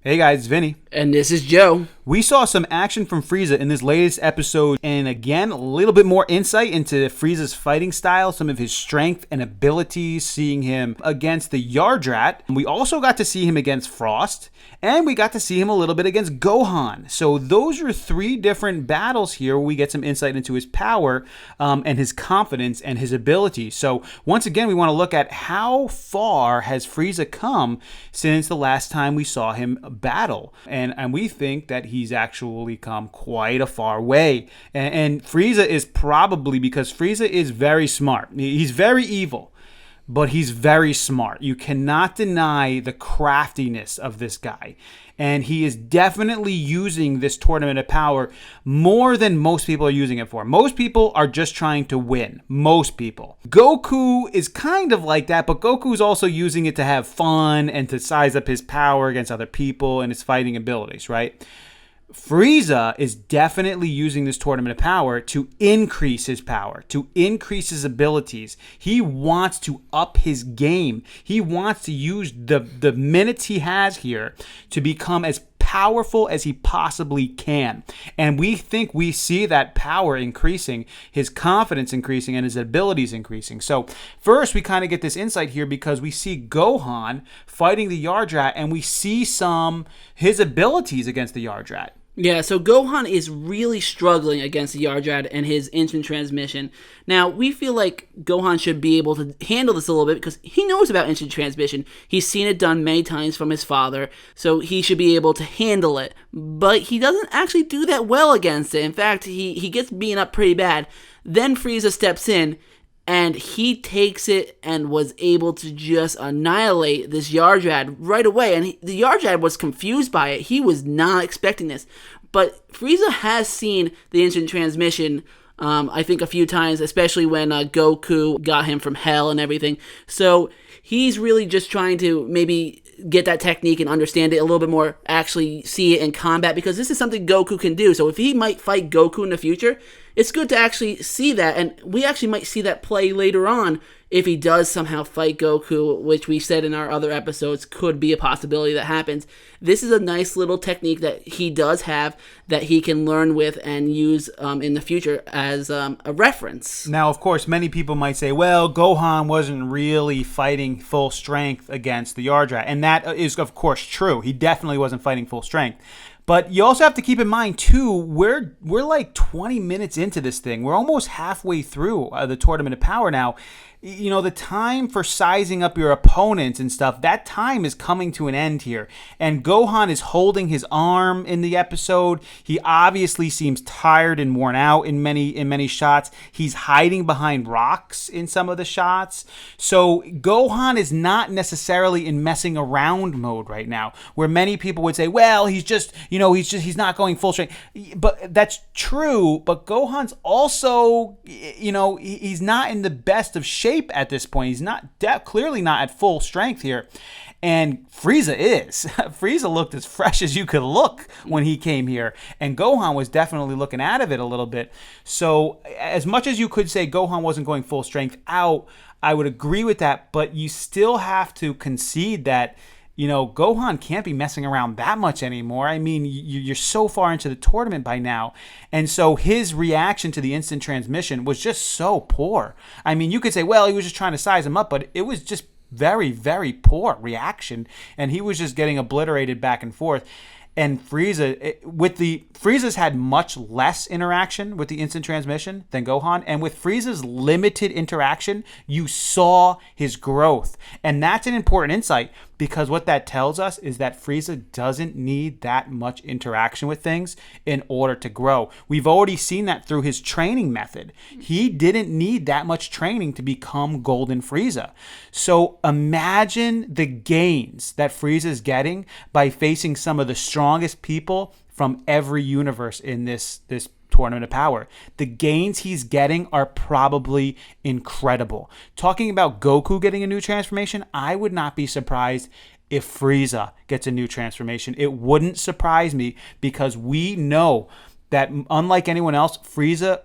Hey guys, it's Vinny. And this is Joe. We saw some action from Frieza in this latest episode, and again, a little bit more insight into Frieza's fighting style, some of his strength and abilities, seeing him against the Yardrat. We also got to see him against Frost, and we got to see him a little bit against Gohan. So those are three different battles here where we get some insight into his power and his confidence and his abilities. So once again, we want to look at how far has Frieza come since the last time we saw him battle. And we think that he's actually come quite a far way. And Frieza is probably, because Frieza is very smart. He's very evil, but he's very smart. You cannot deny the craftiness of this guy. And he is definitely using this tournament of power more than most people are using it for. Most people are just trying to win. Most people. Goku is kind of like that, but Goku's also using it to have fun and to size up his power against other people and his fighting abilities, right? Frieza is definitely using this tournament of power to increase his power, to increase his abilities. He wants to up his game. He wants to use the minutes he has here to become as powerful as he possibly can. And we think we see that power increasing, his confidence increasing, and his abilities increasing. So first, we kind of get this insight here because we see Gohan fighting the Yardrat, and we see his abilities against the Yardrat. Yeah, so Gohan is really struggling against the Yardrat and his instant transmission. Now, we feel like Gohan should be able to handle this a little bit because he knows about instant transmission. He's seen it done many times from his father, so he should be able to handle it. But he doesn't actually do that well against it. In fact, he gets beaten up pretty bad. Then Frieza steps in, and he takes it and was able to just annihilate this Yardrat right away. And the Yardrat was confused by it. He was not expecting this. But Frieza has seen the instant transmission, I think, a few times, especially when Goku got him from hell and everything. So he's really just trying to maybe get that technique and understand it a little bit more, actually see it in combat, because this is something Goku can do. So if he might fight Goku in the future, it's good to actually see that, and we actually might see that play later on if he does somehow fight Goku, which we said in our other episodes could be a possibility that happens. This is a nice little technique that he does have that he can learn with and use in the future as a reference. Now, of course, many people might say, well, Gohan wasn't really fighting full strength against the Yardrat. And that is, of course, true. He definitely wasn't fighting full strength. But you also have to keep in mind, too, we're like 20 minutes into this thing. We're almost halfway through the Tournament of Power now. You know, the time for sizing up your opponents and stuff, that time is coming to an end here. And Gohan is holding his arm in the episode. He obviously seems tired and worn out in many shots. He's hiding behind rocks in some of the shots. So Gohan is not necessarily in messing around mode right now, where many people would say, well, he's not going full strength. But that's true, but Gohan's also, he's not in the best of shape at this point. He's not clearly not at full strength here. And Frieza is. Frieza looked as fresh as you could look when he came here. And Gohan was definitely looking out of it a little bit. So as much as you could say Gohan wasn't going full strength out, I would agree with that. But you still have to concede that, Gohan can't be messing around that much anymore. I mean, you're so far into the tournament by now. And so his reaction to the instant transmission was just so poor. I mean, you could say, well, he was just trying to size him up, but it was just very, very poor reaction. And he was just getting obliterated back and forth. And Frieza's had much less interaction with the instant transmission than Gohan. And with Frieza's limited interaction, you saw his growth. And that's an important insight, because what that tells us is that Frieza doesn't need that much interaction with things in order to grow. We've already seen that through his training method. He didn't need that much training to become Golden Frieza. So imagine the gains that Frieza's getting by facing some of the strongest people from every universe in this Tournament of Power. The gains he's getting are probably incredible. Talking about Goku getting a new transformation, I would not be surprised if Frieza gets a new transformation. It wouldn't surprise me, because we know that unlike anyone else, Frieza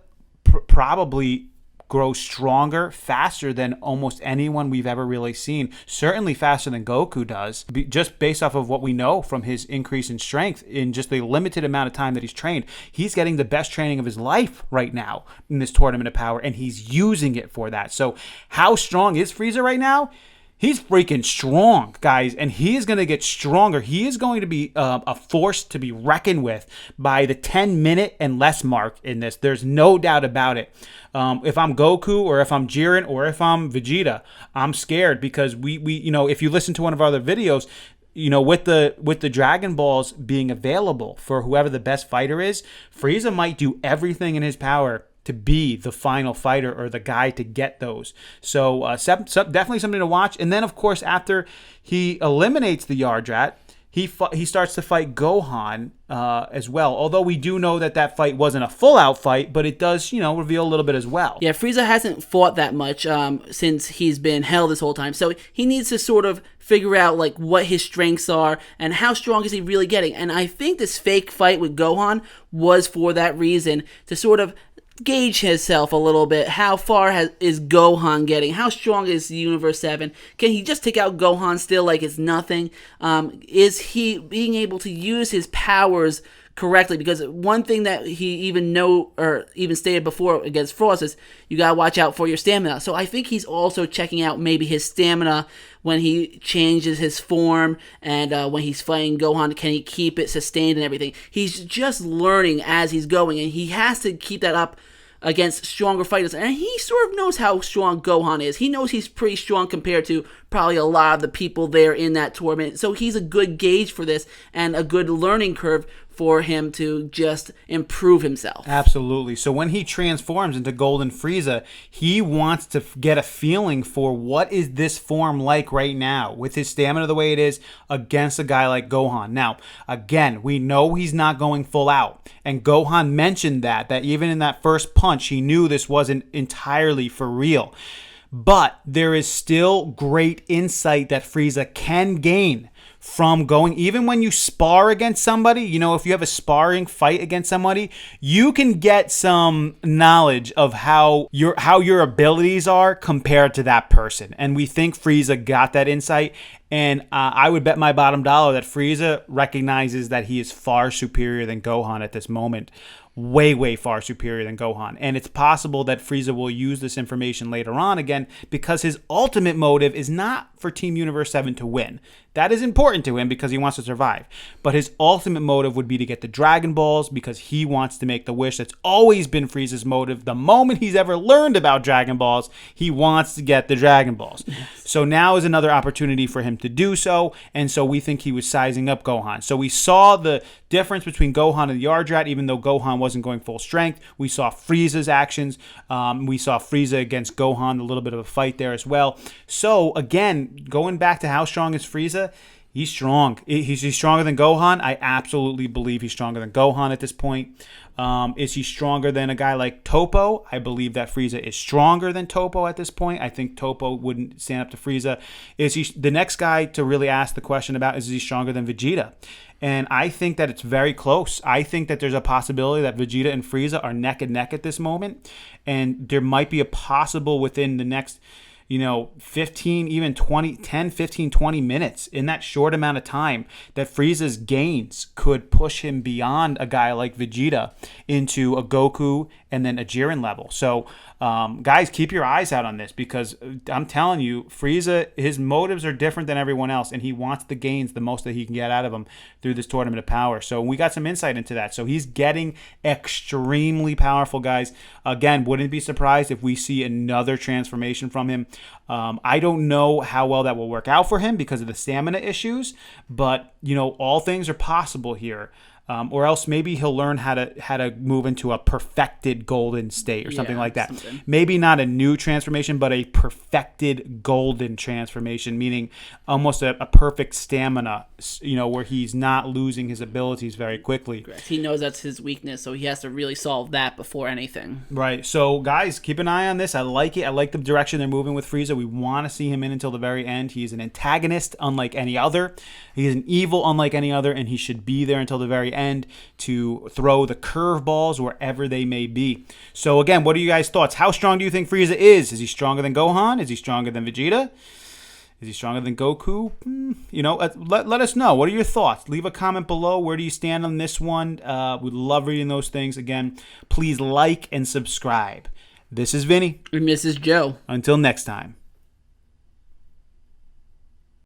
probably grows stronger faster than almost anyone we've ever really seen. Certainly faster than Goku does, just based off of what we know from his increase in strength in just the limited amount of time that he's trained. He's getting the best training of his life right now in this Tournament of Power, and he's using it for that. So how strong is Frieza right now? He's freaking strong, guys, and he is going to get stronger. He is going to be a force to be reckoned with by the 10-minute and less mark in this. There's no doubt about it. If I'm Goku or if I'm Jiren or if I'm Vegeta, I'm scared because we if you listen to one of our other videos, with the Dragon Balls being available for whoever the best fighter is, Frieza might do everything in his power to be the final fighter or the guy to get those. So definitely something to watch. And then, of course, after he eliminates the Yardrat, he starts to fight Gohan as well. Although we do know that fight wasn't a full-out fight, but it does, reveal a little bit as well. Yeah, Frieza hasn't fought that much since he's been held this whole time. So he needs to sort of figure out like what his strengths are and how strong is he really getting. And I think this fake fight with Gohan was for that reason, to sort of gauge himself a little bit. How far is Gohan getting? How strong is Universe 7? Can he just take out Gohan still like it's nothing? Is he being able to use his powers correctly? Because one thing that he even stated before against Frost is you gotta watch out for your stamina. So I think he's also checking out maybe his stamina when he changes his form and when he's fighting Gohan. Can he keep it sustained and everything? He's just learning as he's going, and he has to keep that up against stronger fighters. And he sort of knows how strong Gohan is. He knows he's pretty strong compared to probably a lot of the people there in that tournament. So he's a good gauge for this and a good learning curve for him to just improve himself. Absolutely. So when he transforms into Golden Frieza, he wants to get a feeling for what is this form like right now with his stamina the way it is against a guy like Gohan. Now, again, we know he's not going full out. And Gohan mentioned that even in that first punch, he knew this wasn't entirely for real. But there is still great insight that Frieza can gain from going, even when you spar against somebody, if you have a sparring fight against somebody, you can get some knowledge of how your abilities are compared to that person. And we think Frieza got that insight. And I would bet my bottom dollar that Frieza recognizes that he is far superior than Gohan at this moment. Way, way far superior than Gohan. And it's possible that Frieza will use this information later on again, because his ultimate motive is not for Team Universe 7 to win. That is important to him because he wants to survive. But his ultimate motive would be to get the Dragon Balls because he wants to make the wish that's always been Frieza's motive. The moment he's ever learned about Dragon Balls, he wants to get the Dragon Balls. Yes. So now is another opportunity for him to do so. And so we think he was sizing up Gohan. So we saw the difference between Gohan and the Yardrat, even though Gohan wasn't going full strength. We saw Frieza's actions. We saw Frieza against Gohan, a little bit of a fight there as well. So again, going back to how strong is Frieza, he's strong. He's stronger than Gohan. I absolutely believe he's stronger than Gohan at this point. Is he stronger than a guy like Toppo? I believe that Frieza is stronger than Toppo at this point. I think Toppo wouldn't stand up to Frieza. Is he the next guy to really ask the question about, is he stronger than Vegeta? And I think that it's very close. I think that there's a possibility that Vegeta and Frieza are neck and neck at this moment. And there might be a possible within the next 15, even 20, 10, 15, 20 minutes in that short amount of time that Frieza's gains could push him beyond a guy like Vegeta into a Goku and then a Jiren level. So, guys, keep your eyes out on this because I'm telling you, Frieza, his motives are different than everyone else, and he wants the gains the most that he can get out of them through this Tournament of Power. So we got some insight into that. So he's getting extremely powerful, guys. Again, wouldn't be surprised if we see another transformation from him. I don't know how well that will work out for him because of the stamina issues, but all things are possible here. Or else maybe he'll learn how to move into a perfected golden state or something like that. Something. Maybe not a new transformation, but a perfected golden transformation, meaning almost a perfect stamina, where he's not losing his abilities very quickly. Correct. He knows that's his weakness, so he has to really solve that before anything. Right. So, guys, keep an eye on this. I like it. I like the direction they're moving with Frieza. We want to see him in until the very end. He's an antagonist unlike any other. He is an evil unlike any other, and he should be there until the very very end to throw the curveballs wherever they may be. So again, what are you guys' thoughts? How strong do you think Frieza is? Is he stronger than Gohan? Is he stronger than Vegeta? Is he stronger than Goku? Let us know. What are your thoughts? Leave a comment below. Where do you stand on this one? We love reading those things. Again, please like and subscribe. This is Vinny. And this is Joe. Until next time.